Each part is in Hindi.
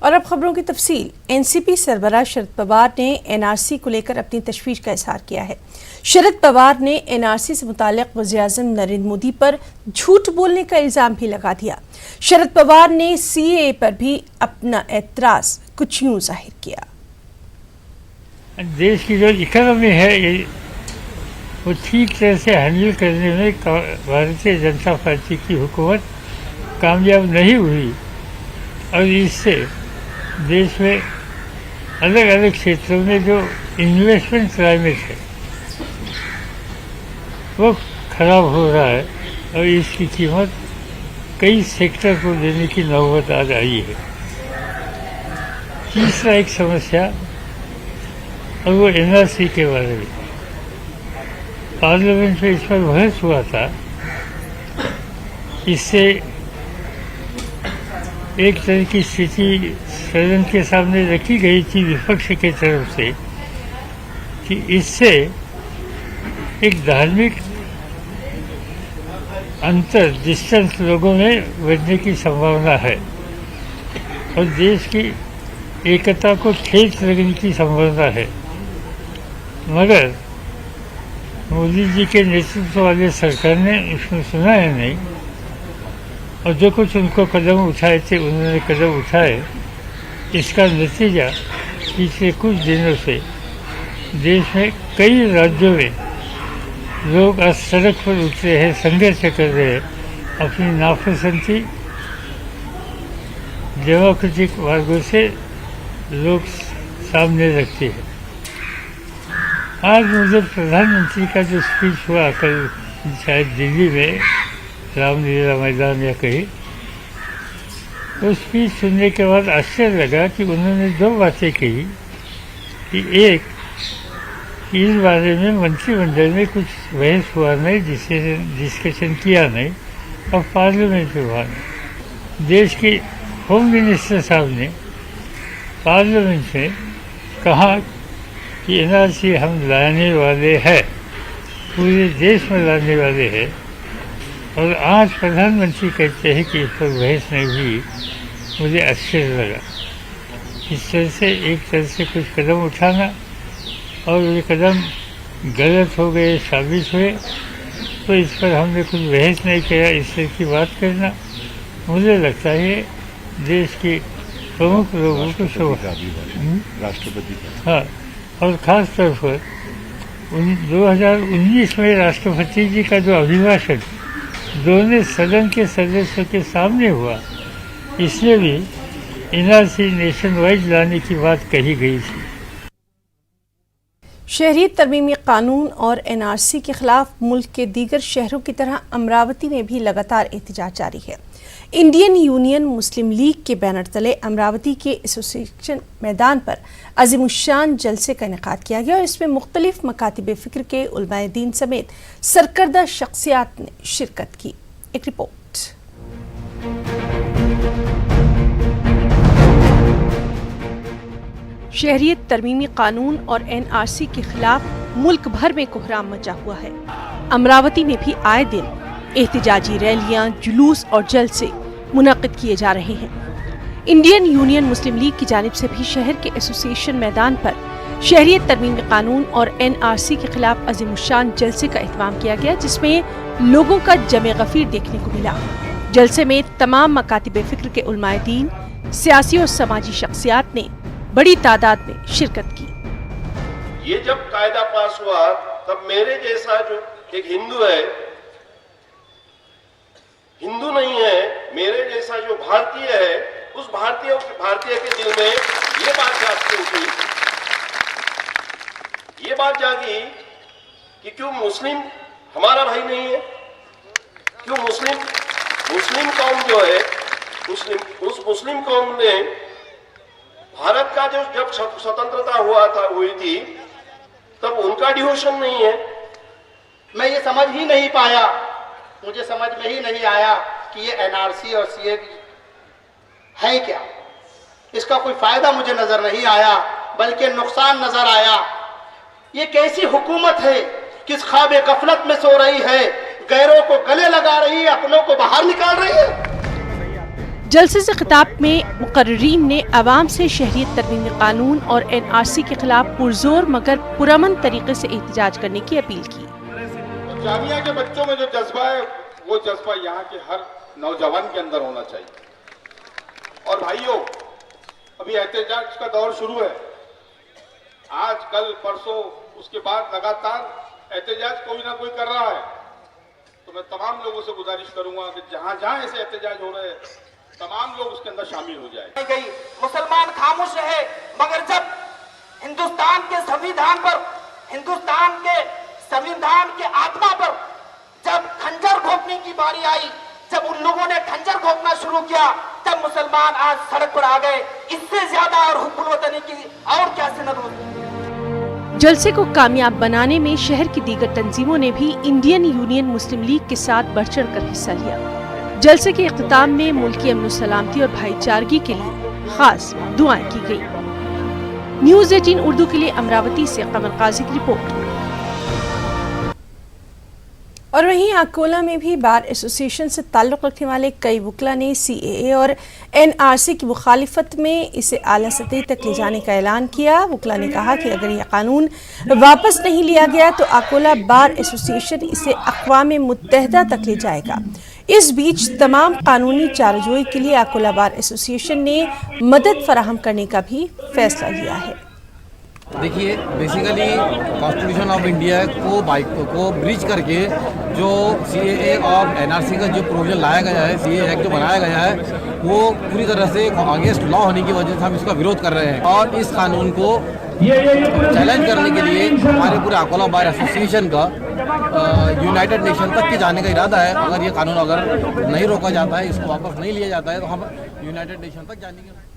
और अब खबरों की तफसील। एनसीपी सरबराह शरद पवार ने एनआरसी को लेकर अपनी तशवीश का इजहार किया है। शरद पवार ने एनआरसी से मुताल्लिक वज़ीर-ए-आज़म नरेंद्र मोदी पर झूठ बोलने का इल्जाम भी लगा दिया। शरद पवार ने सीएए पर भी अपना एतराज कुछ यूं जाहिर किया। देश की जो इकोनॉमी है ये वो ठीक तरह से हैंडल करने में भारतीय जनता पार्टी की हुकूमत कामयाब नहीं हुई और इससे देश में अलग अलग क्षेत्रों में जो इन्वेस्टमेंट क्लाइमेट है वो खराब हो रहा है और इसकी कीमत कई सेक्टर को देने की नौबत आ रही है। तीसरा एक समस्या और वो एनआरसी के बारे में पार्लियामेंट में इस पर बहस हुआ था। इससे एक तरह की स्थिति सदन के सामने रखी गई थी विपक्ष की तरफ से कि इससे एक धार्मिक अंतर डिस्टेंस लोगों में बढ़ने की संभावना है और देश की एकता को ठेस लगने की संभावना है। मगर मोदी जी के नेतृत्व वाले सरकार ने इसमें सुना है नहीं और जो कुछ उनको कदम उठाए थे उन्होंने कदम उठाए। इसका नतीजा पिछले कुछ दिनों से देश में कई राज्यों में लोग आज सड़क पर उतरे हैं, संघर्ष कर रहे हैं, अपनी नापसंदी डेमोक्रेटिक मार्गों से लोग सामने रखते हैं। आज मुझे प्रधानमंत्री का जो स्पीच हुआ कल शायद दिल्ली में रामलीला मैदान या कहीं, तो स्पीच सुनने के बाद आश्चर्य लगा कि उन्होंने दो बातें कही कि एक, इस बारे में मंत्रिमंडल में कुछ बहस हुआ नहीं, जिसे डिस्कशन किया नहीं और पार्लियामेंट में हुआ नहीं। देश के होम मिनिस्टर साहब ने पार्लियामेंट में कहा कि एनआरसी हम लाने वाले हैं, पूरे देश में लाने वाले हैं और आज प्रधानमंत्री कहते हैं कि इस पर बहस नहीं हुई। मुझे आश्चर्य लगा। इस तरह से एक तरह से कुछ कदम उठाना और ये कदम गलत हो गए साबित हुए तो इस पर हमने कुछ बहस नहीं किया, इस तरह की बात करना मुझे लगता है देश के प्रमुख लोगों को शोभा राष्ट्रपति हाँ, और ख़ास तौर पर 2019 में राष्ट्रपति जी का जो अभिभाषण दोनों सदन के सदस्यों के सामने हुआ, इसमें भी एनआरसी नेशन वाइड लाने की बात कही गई थी। शहरियत तरमीमी कानून और एनआरसी के खिलाफ मुल्क के दीगर शहरों की तरह अमरावती में भी लगातार एहतजाज जारी है। इंडियन यूनियन मुस्लिम लीग के बैनर तले अमरावती के एसोसिएशन मैदान पर अज़ीमुश्शान जलसे का इनेकाद किया गया और इसमें मुख्तलिफ मकातिब फ़िक्र के उलमाए दीन समेत सरकर्दा शख्सियात ने शिरकत की। एक रिपोर्ट। शहरियत तरमीमी कानून और एनआरसी के खिलाफ मुल्क भर में कोहराम मचा हुआ है। अमरावती में भी आए दिन एहतिजाजी रैलियां, जुलूस और जलसे मुनक्किद किए जा रहे हैं। इंडियन यूनियन मुस्लिम लीग की जानिब से भी शहर के एसोसिएशन मैदान पर शहरियत तरमीमी कानून और एनआरसी के खिलाफ अज़ीमुश्शान जलसे का एहतमाम किया गया, जिसमें लोगों का जमे गफीर देखने को मिला। जलसे में तमाम मकातिब फ़िक्र के उलमाए दीन, सियासी और समाजी शख्सियात ने बड़ी तादाद में शिरकत की। ये जब कायदा पास हुआ तब मेरे जैसा जो एक हिंदू है, हिंदू नहीं है, मेरे जैसा जो भारतीय है, उस भारतीय के दिल में ये बात जागती, ये बात जागी कि क्यों मुस्लिम हमारा भाई नहीं है, क्यों मुस्लिम कौम जो है, उस मुस्लिम कौम ने भारत का जो जब स्वतंत्रता हुई थी तब उनका डिवोशन नहीं है। मैं ये समझ ही नहीं पाया, मुझे समझ में ही नहीं आया कि ये एनआरसी और सीए है क्या। इसका कोई फायदा मुझे नजर नहीं आया, बल्कि नुकसान नजर आया। ये कैसी हुकूमत है, किस ख्वाब गफलत में सो रही है, गैरों को गले लगा रही है, अपनों को बाहर निकाल रही है। जलसे से खिताब में मुकर्रीन ने अवाम से शहरियत तरमीमी कानून और NRC के खिलाफ पुरजोर मगर पुरअमन तरीके से एहतजाज करने की अपील की। जामिया के बच्चों में जो जज्बा है वो जज्बा यहाँ के हर नौजवान के अंदर होना चाहिए। और भाइयों, अभी एहतजाज का दौर शुरू है, आज कल परसों उसके बाद लगातार एहतजाज कोई ना कोई कर रहा है। तो मैं तमाम लोगों से गुजारिश करूंगा कि जहां जहां ऐसे एहतजाज हो रहे हैं तमाम लोग उसके अंदर शामिल हो जाए। मुसलमान खामोश रहे, मगर जब हिंदुस्तान के संविधान पर, हिंदुस्तान के संविधान के आत्मा पर जब खंजर घोंपने की बारी आई, जब उन लोगों ने खंजर घोंपना शुरू किया, तब मुसलमान आज सड़क पर आ गए। इससे ज्यादा और हुक्म वतनी की और क्या सिनत होती। जलसे को कामयाब बनाने में शहर की दीगर तंजीमों ने भी इंडियन यूनियन मुस्लिम लीग के साथ बढ़ चढ़ कर हिस्सा लिया। जलसे के इख्तिताम में मुल्की अमन सलामती और भाईचारगी के लिए खास दुआएं की गई। न्यूज़ 18 उर्दू के लिए अमरावती से कमर काजी की रिपोर्ट। और वहीं अकोला में भी बार एसोसिएशन से ताल्लुक़ रखने वाले कई वकला ने CAA और NRC की मुखालिफत में इसे आला सतह तक ले जाने का ऐलान किया। वकला ने कहा कि अगर यह कानून वापस नहीं लिया गया तो अकोला बार एसोसिएशन इसे अक़वाम मुत्तहिदा तक ले जाएगा। इस बीच तमाम कानूनी चाराजोई के लिए अकोला बार एसोसिएशन ने मदद फराहम करने का भी फैसला लिया है। देखिए, बेसिकली कॉन्स्टिट्यूशन ऑफ इंडिया को ब्रीच करके जो CAA और NRC का जो प्रोविजन लाया गया है, CAA एक्ट जो बनाया गया है, वो पूरी तरह से अगेंस्ट लॉ होने की वजह से हम इसका विरोध कर रहे हैं। और इस कानून को चैलेंज करने के लिए हमारे पूरे अकोला बार एसोसिएशन का यूनाइटेड नेशन तक के जाने का इरादा है। अगर ये कानून अगर नहीं रोका जाता है, इसको वापस नहीं लिया जाता है, तो हम यूनाइटेड नेशन तक जाएंगे।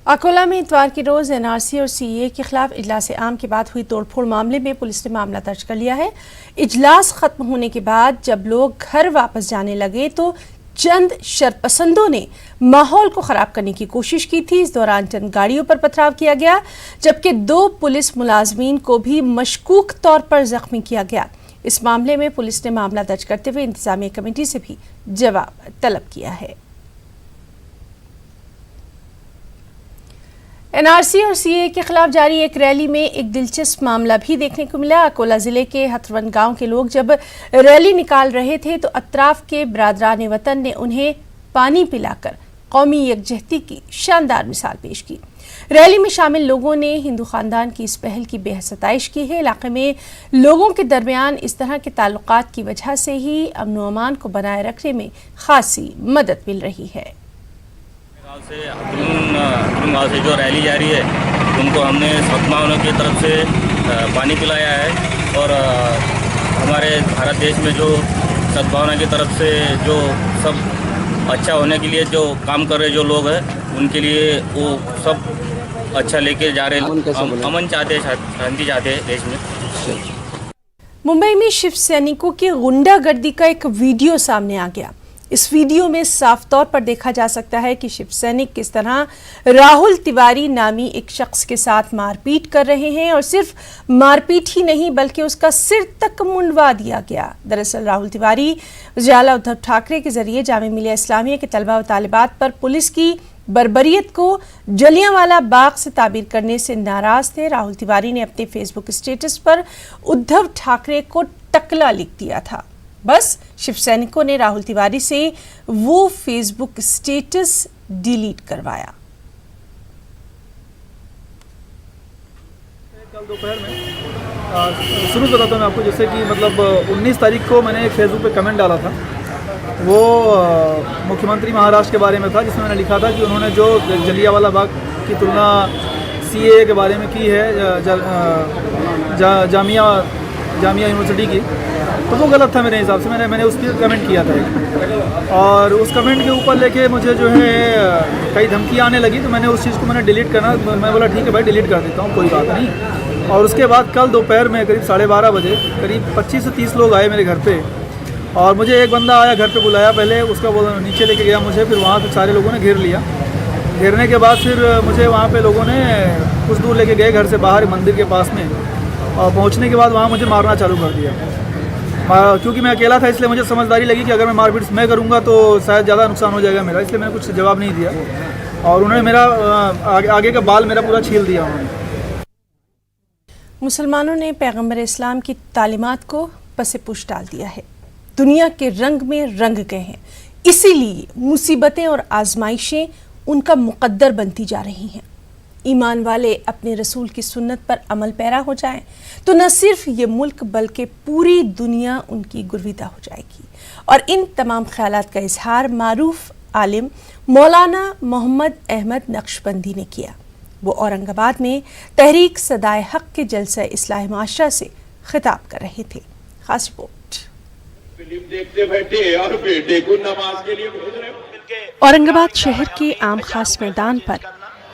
अकोला में इतवार के रोज NRC और CAA के खिलाफ इजलास आम के बाद हुई तोड़फोड़ मामले में पुलिस ने मामला दर्ज कर लिया है। इजलास खत्म होने के बाद जब लोग घर वापस जाने लगे तो चंद शरपसंदों ने माहौल को खराब करने की कोशिश की थी। इस दौरान चंद गाड़ियों पर पथराव किया गया, जबकि 2 पुलिस मुलाजमीन को भी मशकूक तौर पर जख्मी किया गया। इस मामले में पुलिस ने मामला दर्ज करते हुए इंतजामिया कमेटी से भी जवाब तलब किया है। NRC और CAA के खिलाफ जारी एक रैली में एक दिलचस्प मामला भी देखने को मिला। अकोला जिले के हथवन गांव के लोग जब रैली निकाल रहे थे तो अतराफ के बरादरान वतन ने उन्हें पानी पिलाकर कौमी यकजहती की शानदार मिसाल पेश की। रैली में शामिल लोगों ने हिंदू खानदान की इस पहल की बेहद सताइश की है। इलाके में लोगों के दरमियान इस तरह के ताल्लुकात की वजह से ही अमन व अमान को बनाए रखने में खासी मदद मिल रही है। गाँव से जो रैली जारी है, उनको हमने सदमाओं की तरफ से पानी पिलाया है। और हमारे भारत देश में जो सद्भावना की तरफ से जो सब अच्छा होने के लिए जो काम कर रहे जो लोग हैं, उनके लिए वो सब अच्छा लेके जा रहे हैं। अमन चाहते हैं, शांति चाहते हैं देश में। मुंबई में शिव सैनिकों की गुंडागर्दी का एक वीडियो सामने आ गया। इस वीडियो में साफ तौर पर देखा जा सकता है कि शिव सैनिक किस तरह राहुल तिवारी नामी एक शख्स के साथ मारपीट कर रहे हैं, और सिर्फ मारपीट ही नहीं बल्कि उसका सिर तक मुंडवा दिया गया। दरअसल राहुल तिवारी वज़ीर-ए-आला उद्धव ठाकरे के जरिए जामिया मिलिया इस्लामिया के तलबा व तालिबात पर पुलिस की बर्बरियत को जलियांवाला बाग से ताबीर करने से नाराज थे। राहुल तिवारी ने अपने फेसबुक स्टेटस पर उद्धव ठाकरे को टकला लिख दिया था। बस शिव सैनिकों ने राहुल तिवारी से वो फेसबुक स्टेटस डिलीट करवाया। कल दोपहर में शुरू बताता हूँ मैं आपको, जैसे कि मतलब 19 तारीख को मैंने एक फेसबुक पे कमेंट डाला था। वो मुख्यमंत्री महाराष्ट्र के बारे में था, जिसमें मैंने लिखा था कि उन्होंने जो जलियांवाला बाग की तुलना CAA के बारे में की है जामिया यूनिवर्सिटी की, तो वो गलत था मेरे हिसाब से। मैंने उस पर कमेंट किया था, और उस कमेंट के ऊपर लेके मुझे जो है कई धमकियाँ आने लगी। तो मैंने उस चीज़ को मैंने डिलीट करना, मैं बोला ठीक है भाई डिलीट कर देता हूँ, कोई बात नहीं। और उसके बाद कल दोपहर में करीब 12:30 बजे करीब 25 से 30 लोग आए मेरे घर पे, और मुझे एक बंदा आया, घर पे बुलाया पहले, उसका वो नीचे लेके गया मुझे, फिर वहाँ पे सारे लोगों ने घेर लिया। घेरने के बाद फिर मुझे वहाँ पे लोगों ने कुछ दूर लेके गए घर से बाहर मंदिर के पास में, और पहुँचने के बाद वहाँ मुझे मारना चालू कर दिया। क्योंकि मैं अकेला था इसलिए मुझे समझदारी लगी कि अगर मैं मारपीट मैं करूँगा तो शायद ज़्यादा नुकसान हो जाएगा मेरा, इसलिए मैंने कुछ जवाब नहीं दिया और उन्होंने मेरा आगे का बाल मेरा पूरा छील दिया उन्होंने। मुसलमानों ने पैगंबर इस्लाम की तालीमात को पसे-पुश डाल दिया है, दुनिया के रंग में रंग गए हैं, इसीलिए मुसीबतें और आजमाइशें उनका मुकद्दर बनती जा रही हैं। ईमान वाले अपने रसूल की सुन्नत पर अमल पैरा हो जाएं तो न सिर्फ ये मुल्क बल्कि पूरी दुनिया उनकी गुरविदा हो जाएगी। और इन तमाम ख्यालात का इजहार मारूफ आलिम मौलाना मोहम्मद अहमद नक्शबंदी ने किया। वो औरंगाबाद में तहरीक सदाए हक के जलसा इस्लाह माशरा से खिताब कर रहे थे। खास रिपोर्ट। फिल्म देखते बैठे और बेटे को नमाज के लिए भेज रहे। औरंगाबाद शहर के आम खास मैदान पर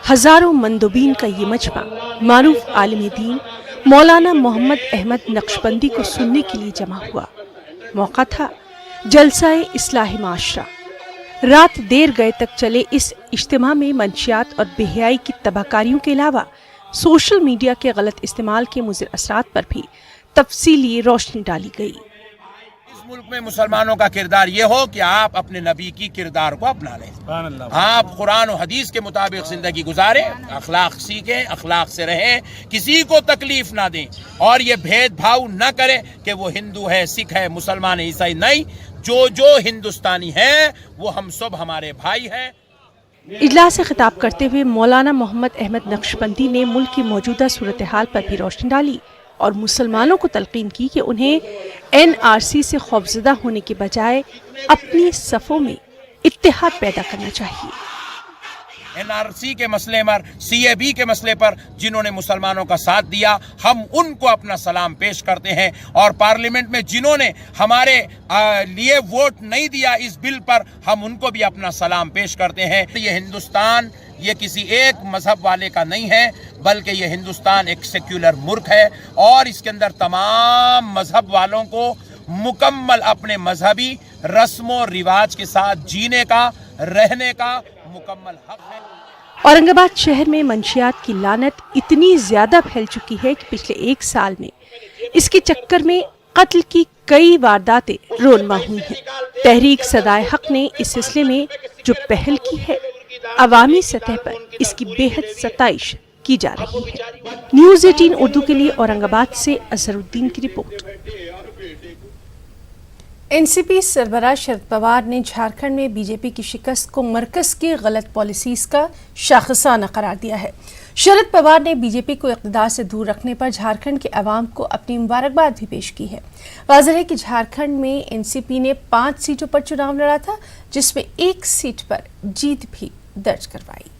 हजारों मंदोबीन का ये मजमा मारूफ आलिम दीन मौलाना मोहम्मद अहमद नक्शबंदी को सुनने के लिए जमा हुआ। मौका था जलसाए इस्लाह माशरा। रात देर गए तक चले इस इज्तिमा में मंशियात और बेहयाई की तबाहकारियों के अलावा सोशल मीडिया के गलत इस्तेमाल के मुज़िर असरात पर भी तफसीली रोशनी डाली गई। इस मुल्क में मुसलमानों का किरदार ये हो कि आप अपने नबी की किरदार को अपना लें, आप कुरान और हदीस के मुताबिक जिंदगी गुजारें, अखलाक सीखें, अखलाक से रहें, किसी को तकलीफ ना दें और ये भेदभाव न करें कि वो हिंदू है, सिख है, मुसलमान है, ईसाई नहीं। जो हिंदुस्तानी है वो हम सब हमारे भाई हैं। इजलास से खिताब करते हुए मौलाना मोहम्मद अहमद नक्शबंदी ने मुल्क की मौजूदा सूरत हाल पर भी रोशनी डाली और मुसलमानों को तलकीन की कि उन्हें NRC से खौफजदा होने के बजाय अपनी सफ़ों में इत्तेहाद पैदा करना चाहिए। NRC के मसले पर, CAB के मसले पर जिन्होंने मुसलमानों का साथ दिया, हम उनको अपना सलाम पेश करते हैं और पार्लियामेंट में जिन्होंने हमारे लिए वोट नहीं दिया इस बिल पर, हम उनको भी अपना सलाम पेश करते हैं। ये हिंदुस्तान ये किसी एक मजहब वाले का नहीं है, बल्कि ये हिंदुस्तान एक सेक्युलर मुल्क है और इसके अंदर तमाम मजहब वालों को मुकम्मल अपने मजहबी रस्मों रिवाज के साथ जीने का, रहने का मुकम्मल हक है। औरंगाबाद शहर में मंशियात की लानत इतनी ज्यादा फैल चुकी है कि पिछले 1 साल में इसके चक्कर में कत्ल की कई वारदातें रोनमा हुई हैं। तहरीक सदाए हक ने इस सिलसिले में जो पहल की है, अवामी सतह पर इसकी बेहद सताइश की जा रही है। न्यूज़ 18 उर्दू के लिए औरंगाबाद से अजहरुद्दीन की रिपोर्ट। एनसीपी सरबराह शरद पवार ने झारखंड में बीजेपी की शिकस्त को मरकज की गलत पॉलिसीज का शाखसाना करार दिया है। शरद पवार ने बीजेपी को इक़्तिदार से दूर रखने पर झारखंड के अवाम को अपनी मुबारकबाद भी पेश की है। वाज़ेह है कि झारखंड में एनसीपी ने 5 सीटों पर चुनाव लड़ा था, जिसमें 1 सीट पर जीत भी दर्ज करवाई।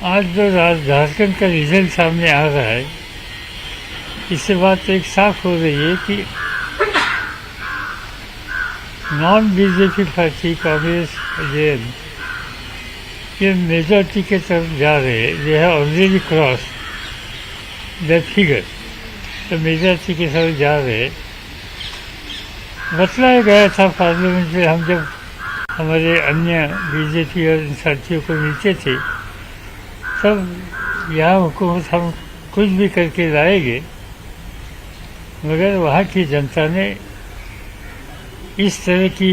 आज जो झारखंड का रिजल्ट सामने आ रहा है, इससे बात एक साफ हो रही है कि नॉन बीजेपी पार्टी कांग्रेस ये मेजॉरिटी के तरफ जा रहे हैं। ये है ऑलरेडी क्रॉस द फिगर, तो मेजॉरिटी के तरफ जा रहे हैं। बतलाया गया था पार्लियामेंट में, हम जब हमारे अन्य बीजेपी और साथियों को मिलते थे तब यहाँ हुकूमत हम कुछ भी करके लाएंगे, मगर वहाँ की जनता ने इस तरह की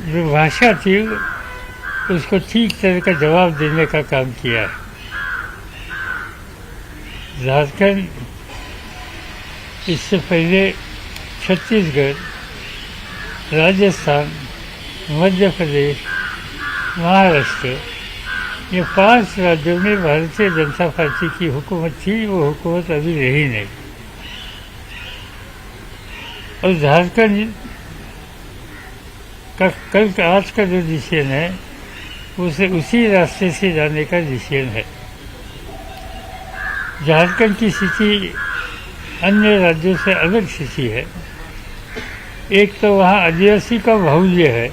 जो भाषा थी उसको ठीक तरह का जवाब देने का काम किया है। झारखंड, इससे पहले छत्तीसगढ़, राजस्थान, मध्य प्रदेश, महाराष्ट्र, ये 5 राज्यों में भारतीय जनता पार्टी की हुकूमत थी। वो हुकूमत अभी रही नहीं और झारखंड का आज का जो डिसीजन है उसे उसी रास्ते से जाने का डिसीजन है। झारखंड की स्थिति अन्य राज्यों से अलग स्थिति है। एक तो वहाँ आदिवासी का बाहुल्य है,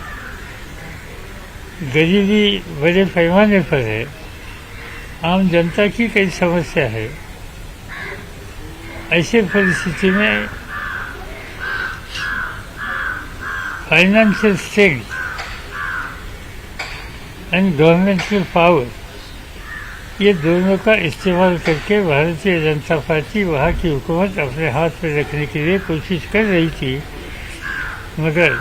गरीबी बड़े पैमाने पर है, आम जनता की कई समस्या है। ऐसे परिस्थिति में financial strength and governmental power ये दोनों का इस्तेमाल करके भारतीय जनता पार्टी वहाँ की हुकूमत अपने हाथ में रखने के लिए कोशिश कर रही थी, मगर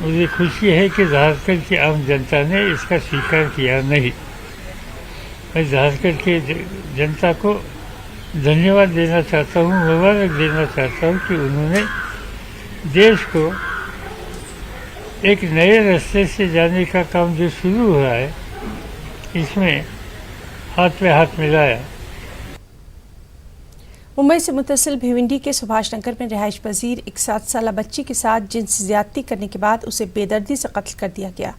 मुझे खुशी है कि झारखंड की आम जनता ने इसका स्वीकार किया नहीं। मैं झारखंड के जनता को धन्यवाद देना चाहता हूँ, मुबारक देना चाहता हूँ कि उन्होंने देश को एक नए रास्ते से जाने का काम जो शुरू हुआ है, इसमें हाथ में हाथ मिलाया। मुंबई से मुत्तसिल भिवंडी के सुभाष नगर में रिहाइश पजीर एक 7 साला बच्ची के साथ जिनसी ज्यादती करने के बाद उसे बेदर्दी से कत्ल कर दिया गया।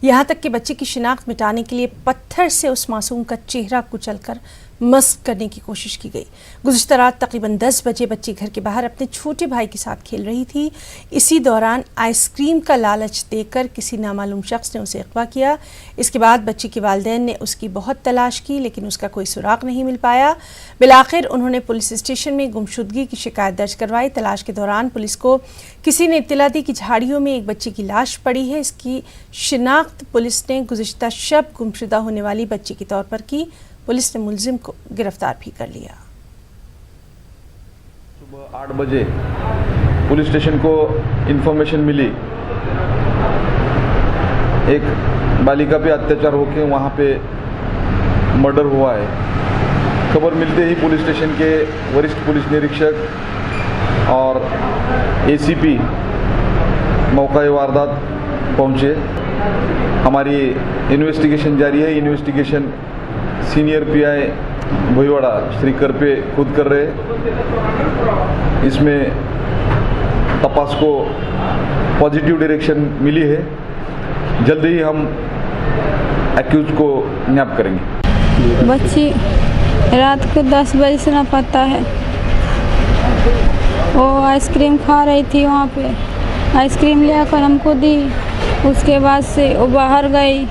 यहाँ तक कि बच्चे की शिनाख्त मिटाने के लिए पत्थर से उस मासूम का चेहरा कुचलकर मस्क करने की कोशिश की गई। गुज़िश्ता रात तकरीबन 10 बजे बच्ची घर के बाहर अपने छोटे भाई के साथ खेल रही थी। इसी दौरान आइसक्रीम का लालच देकर किसी नामालूम शख्स ने उसे अगवा किया। इसके बाद बच्ची के वालिदैन ने उसकी बहुत तलाश की, लेकिन उसका कोई सुराग नहीं मिल पाया। बिलाखिर उन्होंने पुलिस स्टेशन में गुमशुदगी की शिकायत दर्ज करवाई। तलाश के दौरान पुलिस को किसी ने इत्तला दी कि झाड़ियों में एक बच्ची की लाश पड़ी है। इसकी शिनाख्त पुलिस ने गुज़िश्ता शब गुमशुदा होने वाली बच्ची के तौर पर की। पुलिस ने मुलजिम को गिरफ्तार भी कर लिया। सुबह 8 बजे पुलिस स्टेशन को इन्फॉर्मेशन मिली, एक बालिका पे अत्याचार होकर वहाँ पे मर्डर हुआ है। खबर मिलते ही पुलिस स्टेशन के वरिष्ठ पुलिस निरीक्षक और एसीपी मौका वारदात पहुँचे। हमारी इन्वेस्टिगेशन जारी है। Investigation senior pi Bhoiwada Shri Karpe खुद कर रहे। इसमें तपास को पॉजिटिव डायरेक्शन मिली है। जल्द ही हम एक्यूज को न्याप करेंगे। बच्ची रात को 10 बजे से ना पता है, वो आइसक्रीम खा रही थी, वहाँ पे आइसक्रीम ले आकर हमको दी। उसके बाद से वो बाहर गई,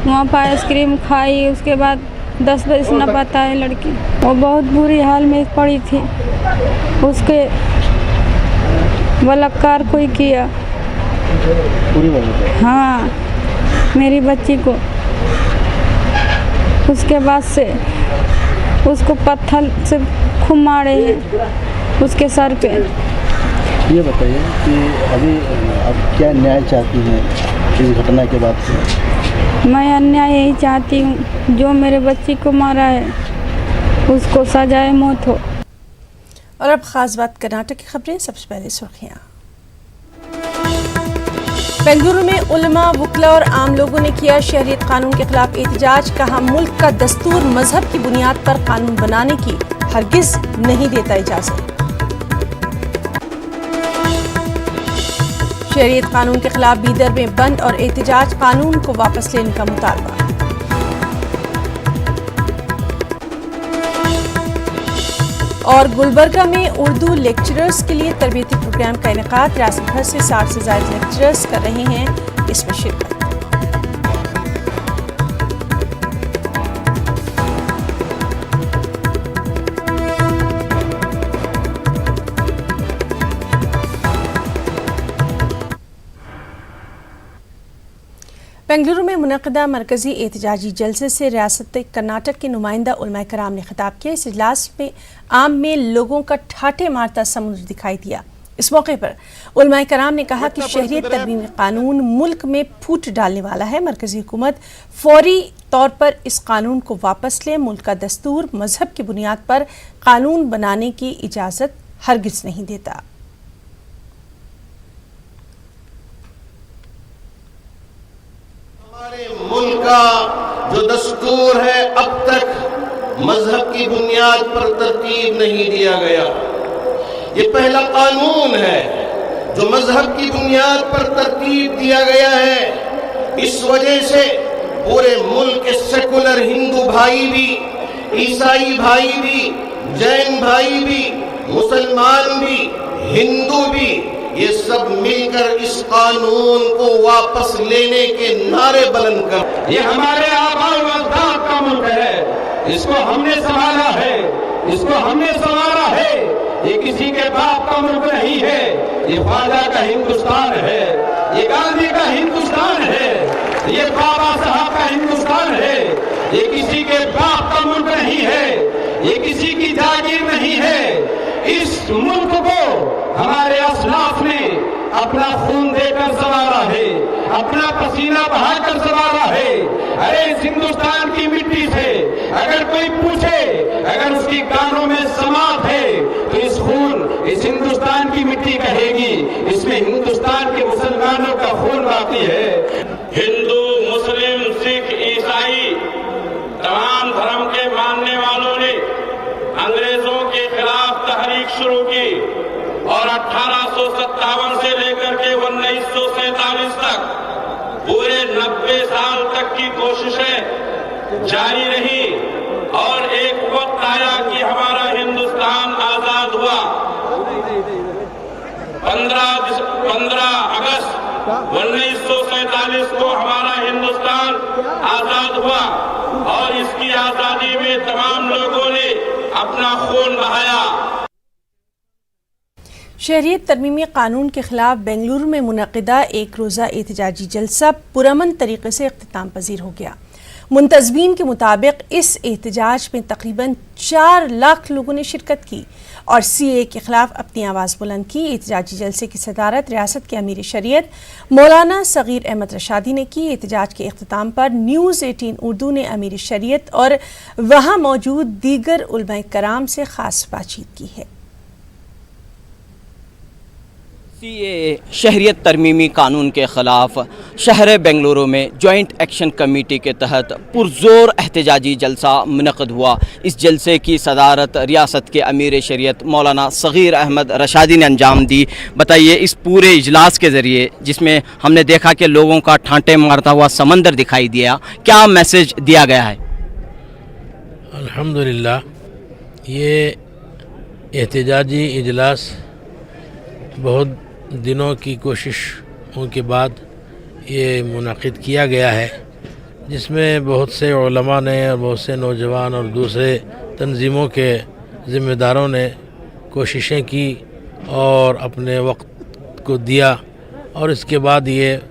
वहाँ पर आइसक्रीम खाई। उसके बाद 10 बजे से ना पता है लड़की, वो बहुत बुरी हाल में पड़ी थी। उसके बलात्कार कोई किया। हाँ, मेरी बच्ची को। उसके बाद से उसको पत्थर से खूब मारे हैं उसके सर पे। ये बताइए कि अभी अब क्या न्याय चाहती हैं इस घटना के बाद से? मैं अन्याय यही चाहती हूँ, जो मेरे बच्ची को मारा है उसको सजाए मौत हो। और अब खास बात कर्नाटक की खबरें। सबसे पहले सुर्खियाँ। बेंगलुरु में उलमा, वकला और आम लोगों ने किया शहरियत कानून के खिलाफ एहतजाज। कहा, मुल्क का दस्तूर मजहब की बुनियाद पर कानून बनाने की हरगिज नहीं देता इजाजत। शहरियत कानून के खिलाफ बीदर में बंद और एहतजाज, कानून को वापस लेने का मुतालबा। और गुलबर्गा में उर्दू लेक्चरर्स के लिए तरबियती प्रोग्राम का इनेकाद। रियासत भर से 60 से ज्यादा लेक्चरर्स कर रहे हैं इसमें शिरकत। बेंगलुरु में मुनक़दा मरकजी एहतजाजी जलसे से रियासत कर्नाटक के नुमाइंदा उलमाए कराम ने खिताब किया। इस इजलास में आम में लोगों का ठाठे मारता समुद्र दिखाई दिया। इस मौके पर उलमाए कराम ने कहा कि शहरियत तरमीमी कानून मुल्क में फूट डालने वाला है। मरकजी हुकूमत फौरी तौर पर इस कानून को वापस ले। मुल्क का दस्तूर मजहब की बुनियाद पर कानून बनाने की इजाज़त हरगिज नहीं देता। हमारे मुल्क का जो दस्तूर है, अब तक मजहब की बुनियाद पर तरतीब नहीं दिया गया। ये पहला कानून है जो मजहब की बुनियाद पर तरतीब दिया गया है। इस वजह से पूरे मुल्क के सेकुलर हिंदू भाई भी, ईसाई भाई भी, जैन भाई भी, मुसलमान भी, हिंदू भी, ये सब मिलकर इस कानून को वापस लेने के नारे बुलंद कर। ये हमारे आबाओ अजदाद का मुल्क है, इसको हमने संभाला है, इसको हमने संवारा है। ये किसी के बाप का मुल्क नहीं है, ये ख्वाजा का हिंदुस्तान है, ये गांधी का हिंदुस्तान है, ये बाबा साहब का हिंदुस्तान है, ये किसी के बाप अपना खून देकर संवारा है, अपना पसीना बहाकर संवारा है। अरे इस हिंदुस्तान की मिट्टी से अगर कोई पूछे, अगर उसकी कानों में समात है, तो इस खून, इस हिंदुस्तान की मिट्टी कहेगी इसमें हिंदुस्तान के मुसलमानों का खून बाकी है। हिंदू, मुस्लिम, सिख, ईसाई, तमाम धर्म के मानने वालों ने अंग्रेजों के खिलाफ तहरीक शुरू की और 1857 से लेकर के 1947 तक पूरे 90 साल तक की कोशिशें जारी रही और एक वक्त आया कि हमारा हिंदुस्तान आजाद हुआ। 15 अगस्त 1947 को हमारा हिंदुस्तान आजाद हुआ और इसकी आजादी में तमाम लोगों ने अपना खून बहाया। शहरियत तरमीमी कानून के खिलाफ बेंगलुरु में मुनक़िदा एक रोज़ा एहतजाजी जलसा पुरअमन तरीके से इख्तिताम पजीर हो गया। मुंतज़मीन के मुताबिक इस एहतजाज में तकरीबन 4 लाख लोगों ने शिरकत की और CAA के खिलाफ अपनी आवाज़ बुलंद की। एहतजाजी जलसे की सदारत रियासत के अमीर शरीयत मौलाना सगीर अहमद रशादी ने की। एहतजाज के इख्तिताम पर न्यूज़ 18 उर्दू ने अमीर शरीयत और वहाँ मौजूद दीगर उलमाए कराम से ख़ास बातचीत की है। CAA शहरियत तरमीमी कानून के ख़िलाफ़ शहर बेंगलुरु में जॉइंट एक्शन कमेटी के तहत पुरजोर एहतजाजी जलसा मुनक़िद हुआ। इस जलसे की सदारत रियासत के अमीर शरीयत मौलाना सगीर अहमद रशादी ने अंजाम दी। बताइए, इस पूरे इजलास के ज़रिए जिसमें हमने देखा कि लोगों का ठांटे मारता हुआ समंदर दिखाई दिया, क्या मैसेज दिया गया है? अल्हम्दुलिल्लाह, ये एहतजाजी इजलास बहुत दिनों की कोशिशों के बाद ये मुनक़िद किया गया है, जिसमें बहुत से उलमा ने और बहुत से नौजवान और दूसरे तंजीमों के ज़िम्मेदारों ने कोशिशें की और अपने वक्त को दिया और इसके बाद ये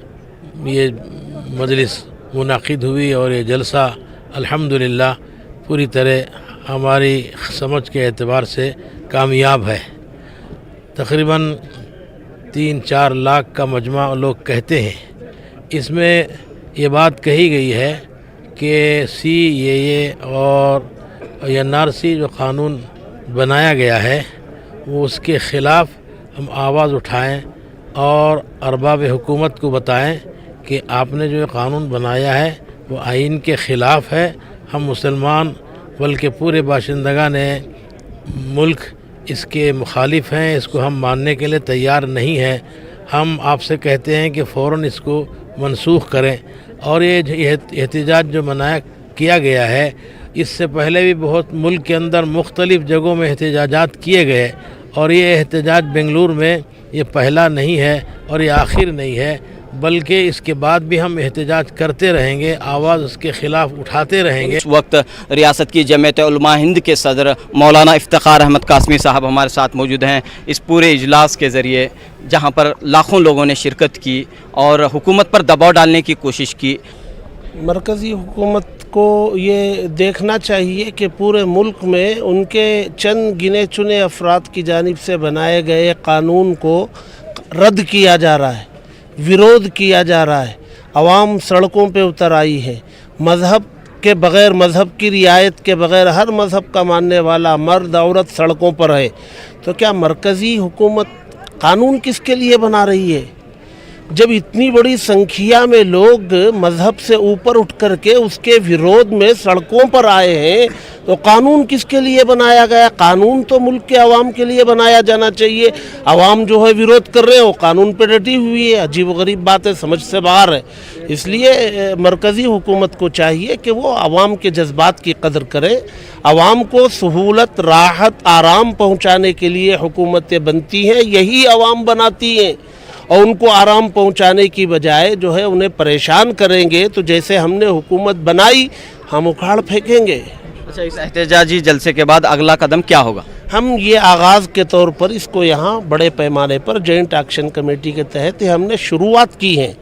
मजलिस मुनक़िद हुई और ये जलसा अल्हम्दुलिल्लाह पूरी तरह हमारी समझ के एतबार से कामयाब है। तकरीबन 3-4 लाख का मजमा लोग कहते हैं। इसमें ये बात कही गई है कि CAA और NRC जो क़ानून बनाया गया है वो उसके ख़िलाफ़ हम आवाज़ उठाएं और अरबाब हुकूमत को बताएं कि आपने जो क़ानून बनाया है वो आइन के ख़िलाफ़ है। हम मुसलमान बल्कि पूरे बाशिंदगा ने मुल्क इसके मुखालिफ हैं, इसको हम मानने के लिए तैयार नहीं हैं। हम आपसे कहते हैं कि फ़ौरन इसको मनसूख करें। और ये एहतजाज जो किया गया है, इससे पहले भी बहुत मुल्क के अंदर मुख्तलिफ़ जगहों में एहतजाजात किए गए और ये एहतजाज बेंगलुरु में ये पहला नहीं है और ये आखिर नहीं है, बल्कि इसके बाद भी हम एहतजाज करते रहेंगे, आवाज़ उसके ख़िलाफ़ उठाते रहेंगे। इस वक्त रियासत की जमीयत उलमा हिंद के सदर मौलाना इफ्तिखार अहमद कासमी साहब हमारे साथ मौजूद हैं। इस पूरे इजलास के ज़रिए जहां पर लाखों लोगों ने शिरकत की और हुकूमत पर दबाव डालने की कोशिश की। मरकज़ी हुकूमत को ये देखना चाहिए कि पूरे मुल्क में उनके चंद गिने चुने अफराद की जानिब से बनाए गए कानून को रद्द किया जा रहा है, विरोध किया जा रहा है। अवाम सड़कों पे उतर आई है, मज़हब के बग़ैर, मज़हब की रियायत के बग़ैर हर मज़हब का मानने वाला मर्द औरत सड़कों पर है। तो क्या मरकज़ी हुकूमत कानून किसके लिए बना रही है? जब इतनी बड़ी संख्या में लोग मज़हब से ऊपर उठ कर के उसके विरोध में सड़कों पर आए हैं, तो कानून किसके लिए बनाया गया? कानून तो मुल्क के अवाम के लिए बनाया जाना चाहिए। अवाम जो है विरोध कर रहे हो, कानून पर डटी हुई है। अजीब व गरीब बात है, समझ से बाहर है। इसलिए मरकज़ी हुकूमत को चाहिए कि वो अवाम के जज्बात की कदर करे। अवाम को सहूलत, राहत, आराम पहुँचाने के लिए हुकूमतें बनती हैं, यही अवाम बनाती हैं। और उनको आराम पहुंचाने की बजाय जो है उन्हें परेशान करेंगे, तो जैसे हमने हुकूमत बनाई हम उखाड़ फेंकेंगे। अच्छा, इस एहतजाजी जलसे के बाद अगला कदम क्या होगा? हम ये आगाज़ के तौर पर इसको यहाँ बड़े पैमाने पर जॉइंट एक्शन कमेटी के तहत हमने शुरुआत की है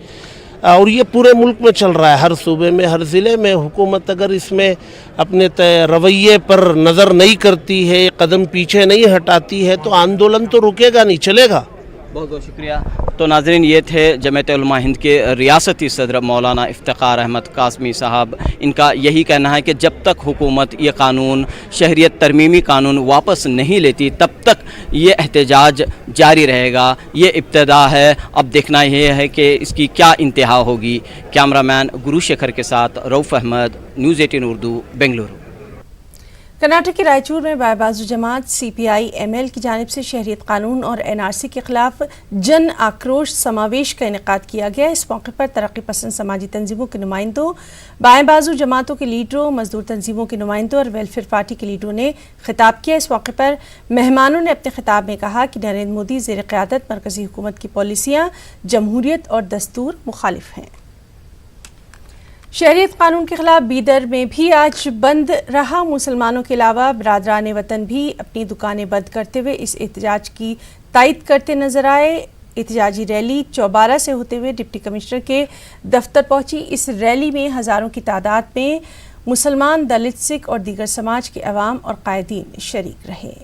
और ये पूरे मुल्क में चल रहा है, हर सूबे में, हर ज़िले में। हुकूमत अगर इसमें अपने रवैये पर नज़र नहीं करती है, कदम पीछे नहीं हटाती है, तो आंदोलन तो रुकेगा नहीं, चलेगा। बहुत बहुत शुक्रिया। तो नाज़रीन, ये थे जमात उलमा हिंद के रियासती सदर मौलाना इफ्तिखार अहमद कासमी साहब। इनका यही कहना है कि जब तक हुकूमत ये कानून, शहरियत तरमीमी कानून वापस नहीं लेती, तब तक ये एहतजाज जारी रहेगा। ये इब्तदा है, अब देखना ये है कि इसकी क्या इंतहा होगी। कैमरामैन गुरु शेखर के साथ रऊफ़ अहमद, न्यूज़ 18 उर्दू, बेंगलुरु। कर्नाटक के रायचूर में बायबाजू जमात CPI ML की जानिब से शहरियत कानून और NRC के खिलाफ जन आक्रोश समावेश का इनेकाद किया गया। इस मौके पर तरक्की पसंद समाजी तंजीमों के नुमाइंदों, बाएं बाजू जमातों के लीडरों, मजदूर तंजीमों के नुमाइंदों और वेलफेयर पार्टी के लीडरों ने खिताब किया। इस मौके पर मेहमानों ने अपने खिताब में कहा कि नरेंद्र मोदी ज़ेर क़यादत मरकज़ी हुकूमत की पॉलिसियाँ जमहूरियत और दस्तूर मुखालिफ हैं। शहरियत कानून के खिलाफ बीदर में भी आज बंद रहा। मुसलमानों के अलावा बरादरान वतन भी अपनी दुकानें बंद करते हुए इस एहतजाज की तायद करते नजर आए। एहतजाजी रैली चौबारा से होते हुए डिप्टी कमिश्नर के दफ्तर पहुंची। इस रैली में हज़ारों की तादाद में मुसलमान, दलित, सिख और दीगर समाज के अवाम और कायदीन शरीक रहे।